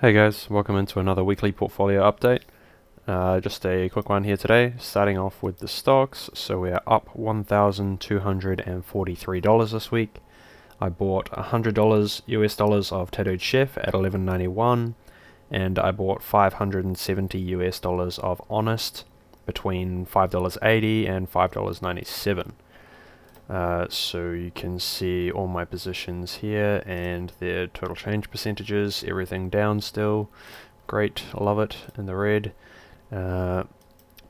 Hey guys, welcome into another weekly portfolio update. Just a quick one here today, starting off with the stocks. So we are up $1,243 this week. I bought $100 US dollars of Tattooed Chef at $11.91, and I bought $570 US dollars of Honest between $5.80 and $5.97. So you can see all my positions here and their total change percentages, everything down still. Great, I love it, in the red.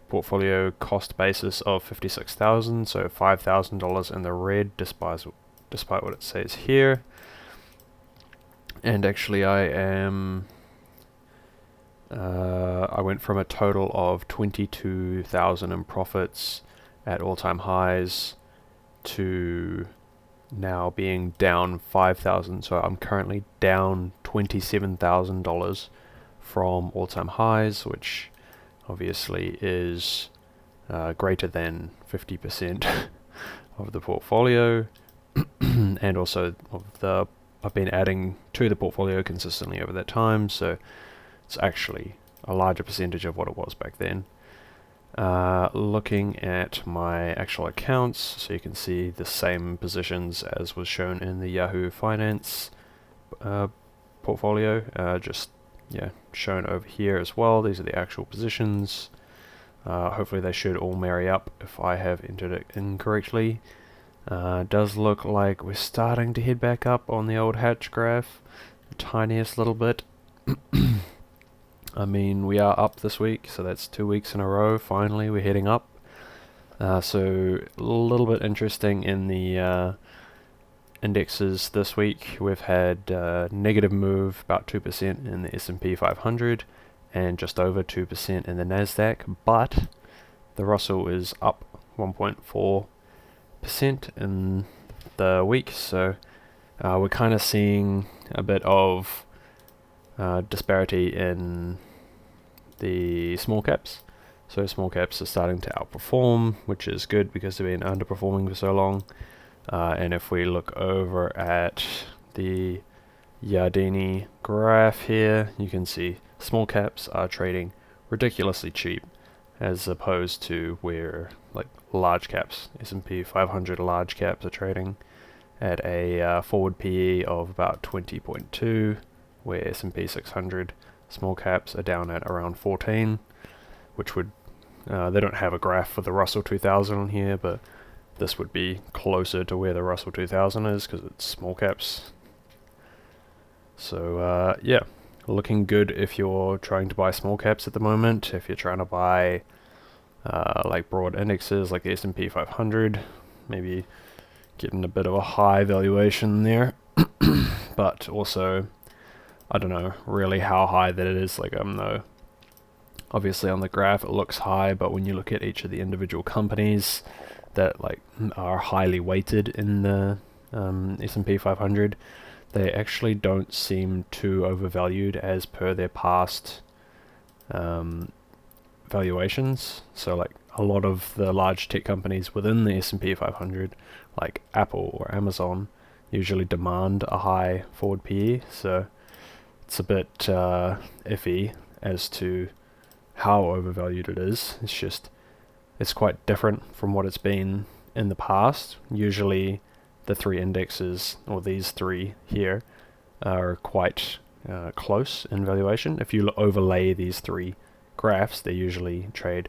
Portfolio cost basis of 56,000, so $5,000 in the red despite what it says here. And actually I went from a total of 22,000 in profits at all-time highs to now being down 5,000, so I'm currently down $27,000 from all-time highs, which obviously is greater than 50% of the portfolio, and also I've been adding to the portfolio consistently over that time, so it's actually a larger percentage of what it was back then. Looking at my actual accounts, so you can see the same positions as was shown in the Yahoo Finance portfolio, just shown over here as well. These are the actual positions. Hopefully they should all marry up if I have entered it incorrectly. Does look like we're starting to head back up on the old hatch graph, the tiniest little bit. I mean, we are up this week, so that's 2 weeks in a row. Finally, we're heading up. So a little bit interesting in the indexes this week. We've had negative move, about 2% in the S&P 500 and just over 2% in the Nasdaq, but the Russell is up 1.4% in the week, so we're kind of seeing a bit of disparity in the small caps. So small caps are starting to outperform, which is good because they've been underperforming for so long. And if we look over at the Yardeni graph here, you can see small caps are trading ridiculously cheap as opposed to where like large caps, S&P 500 large caps are trading at a forward PE of about 20.2, where S&P 600 small caps are down at around 14, which would, they don't have a graph for the Russell 2000 on here, but this would be closer to where the Russell 2000 is because it's small caps. So yeah, looking good if you're trying to buy small caps at the moment. If you're trying to buy like broad indexes like the S&P 500, maybe getting a bit of a high valuation there, but also I don't know really how high that it is. Like no, obviously on the graph it looks high, but when you look at each of the individual companies that like are highly weighted in the S&P 500, they actually don't seem too overvalued as per their past valuations. So like a lot of the large tech companies within the S&P 500, like Apple or Amazon, usually demand a high forward PE, so it's a bit iffy as to how overvalued it is. It's quite different from what it's been in the past. Usually the three indexes, or these three here, are quite close in valuation. If you overlay these three graphs, they usually trade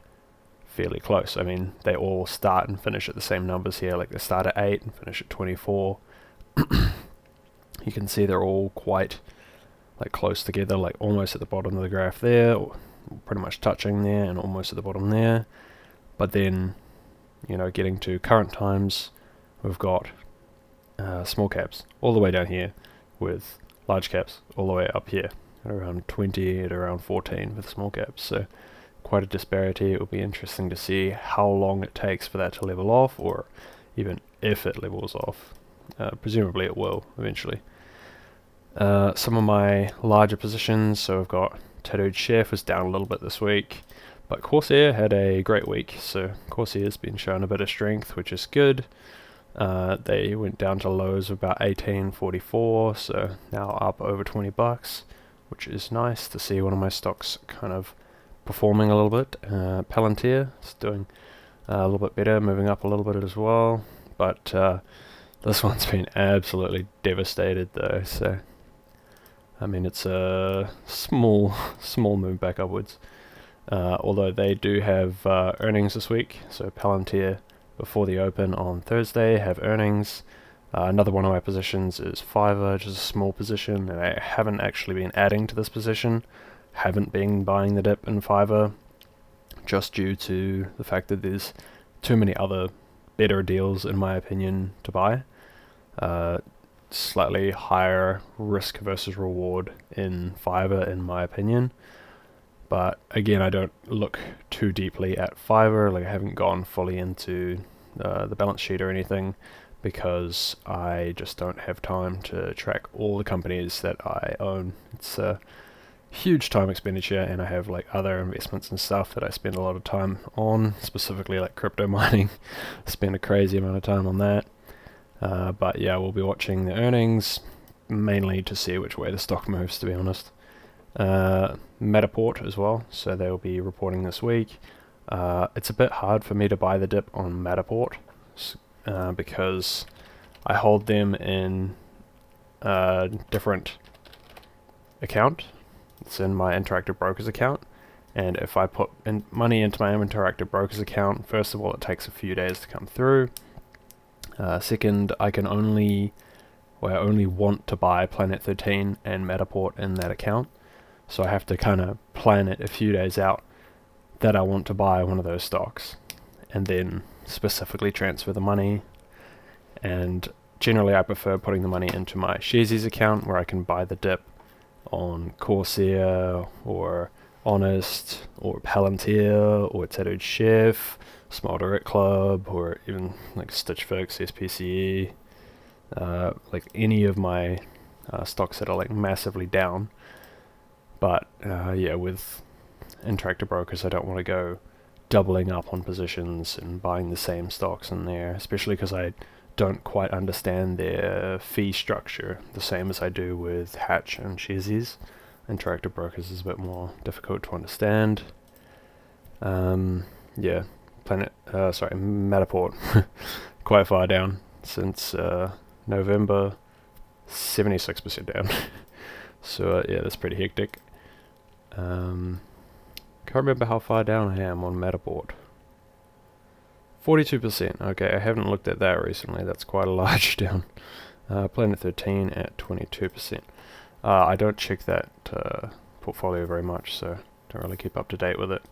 fairly close. I mean, they all start and finish at the same numbers here, like they start at 8 and finish at 24. You can see they're all quite like close together, like almost at the bottom of the graph there, or pretty much touching there, and almost at the bottom there. But then, you know, getting to current times, we've got small caps all the way down here, with large caps all the way up here at around 20, at around 14 with small caps. So quite a disparity. It will be interesting to see how long it takes for that to level off, or even if it levels off. Presumably it will eventually. Some of my larger positions, so I've got Tattooed Chef was down a little bit this week, but Corsair had a great week, so Corsair's been showing a bit of strength, which is good. They went down to lows of about 18.44, so now up over $20. which is nice to see one of my stocks kind of performing a little bit. Palantir is doing a little bit better, moving up a little bit as well, but this one's been absolutely devastated though, so I mean it's a small move back upwards, although they do have earnings this week. So Palantir, before the open on Thursday, have earnings. Another one of my positions is Fiverr, which is a small position, and I haven't actually been adding to this position, haven't been buying the dip in Fiverr, just due to the fact that there's too many other better deals in my opinion to buy. Slightly higher risk versus reward in Fiverr in my opinion, but again I don't look too deeply at Fiverr. Like I haven't gone fully into the balance sheet or anything, because I just don't have time to track all the companies that I own. It's a huge time expenditure, and I have like other investments and stuff that I spend a lot of time on, specifically like crypto mining. Spend a crazy amount of time on that. But yeah, we'll be watching the earnings, mainly to see which way the stock moves, to be honest. Matterport as well, so they'll be reporting this week. It's a bit hard for me to buy the dip on Matterport, because I hold them in a different account. It's in my Interactive Brokers account, and if I put money into my Interactive Brokers account, first of all, it takes a few days to come through. Second, I only want to buy Planet 13 and Matterport in that account, so I have to kind of plan it a few days out that I want to buy one of those stocks, and then specifically transfer the money. And generally I prefer putting the money into my Sharesies account, where I can buy the dip on Corsair or Honest or Palantir or Tattooed Chef, Small Direct Club, or even like Stitch Fix, SPCE, like any of my stocks that are like massively down. But yeah, with Interactive Brokers I don't want to go doubling up on positions and buying the same stocks in there, especially because I don't quite understand their fee structure the same as I do with Hatch and Sharesies. Interactive Brokers is a bit more difficult to understand. Yeah, Matterport quite far down since November, 76% down. So yeah, that's pretty hectic. Can't remember how far down I am on Matterport. 42%. Okay, I haven't looked at that recently. That's quite a large down. Planet 13 at 22%. I don't check that portfolio very much, so don't really keep up to date with it.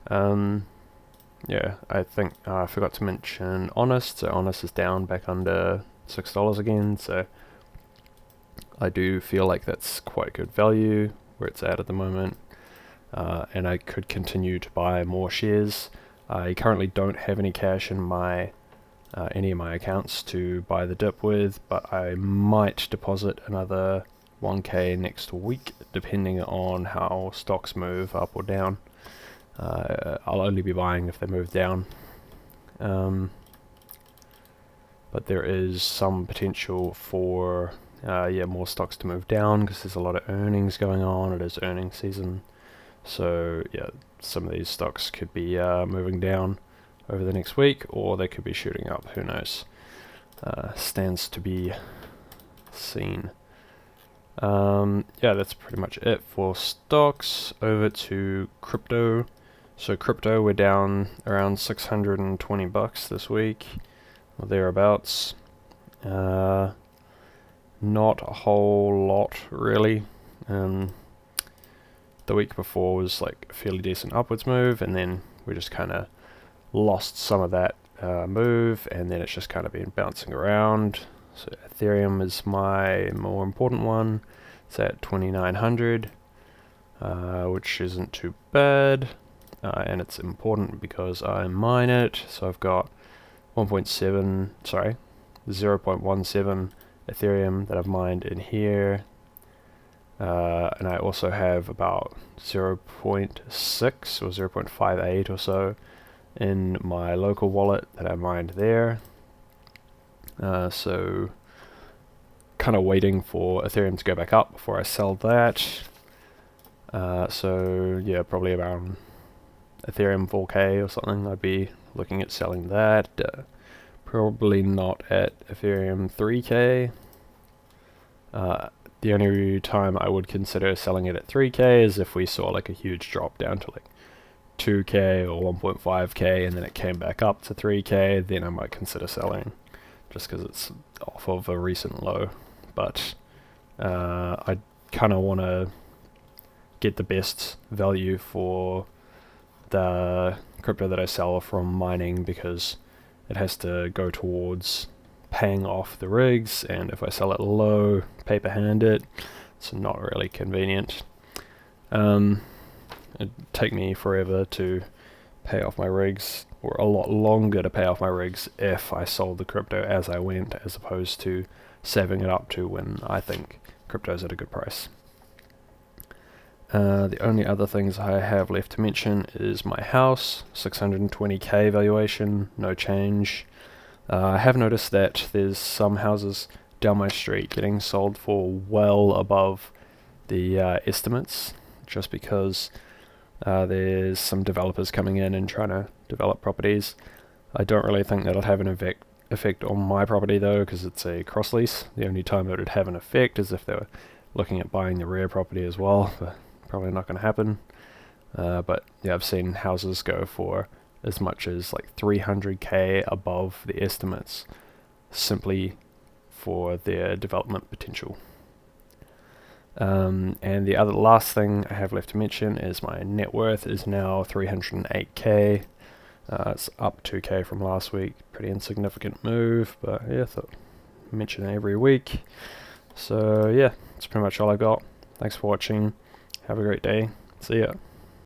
Yeah, I think I forgot to mention Honest. So Honest is down back under $6 again, so I do feel like that's quite good value where it's at the moment. And I could continue to buy more shares. I currently don't have any cash in my any of my accounts to buy the dip with, but I might deposit another 1k next week, depending on how stocks move up or down. I'll only be buying if they move down. But there is some potential for yeah, more stocks to move down, because there's a lot of earnings going on. It is earnings season. So yeah, some of these stocks could be moving down over the next week, or they could be shooting up, who knows. Stands to be seen. Yeah, that's pretty much it for stocks. Over to crypto. So crypto, we're down around $620 this week, or thereabouts. Not a whole lot really. The week before was like a fairly decent upwards move, and then we just kind of lost some of that move, and then it's just kind of been bouncing around. So Ethereum is my more important one. It's at 2,900, which isn't too bad, and it's important because I mine it. So I've got 0.17 Ethereum that I've mined in here. And I also have about 0.6 or 0.58 or so in my local wallet that I mined there. So kind of waiting for Ethereum to go back up before I sell that. So yeah, probably around Ethereum 4K or something. I'd be looking at selling that. Probably not at Ethereum 3K. The only time I would consider selling it at 3K is if we saw like a huge drop down to like 2K or 1.5K and then it came back up to 3K, then I might consider selling just because it's off of a recent low. But I kind of want to get the best value for the crypto that I sell from mining, because it has to go towards paying off the rigs, and if I sell it low, paper hand it, it's not really convenient. It'd take me forever to pay off my rigs, or a lot longer to pay off my rigs if I sold the crypto as I went, as opposed to saving it up to when I think crypto's at a good price. The only other things I have left to mention is my house, 620k valuation, no change. I have noticed that there's some houses down my street getting sold for well above the estimates, just because there's some developers coming in and trying to develop properties. I don't really think that'll have an effect on my property though, because it's a cross lease. The only time it would have an effect is if they were looking at buying the rear property as well, but probably not going to happen. But yeah, I've seen houses go for as much as like 300k above the estimates, simply for their development potential. And the last thing I have left to mention is my net worth is now 308k. It's up 2k from last week. Pretty insignificant move, but yeah, I thought I'd mention it every week. So yeah, that's pretty much all I got. Thanks for watching. Have a great day. See ya.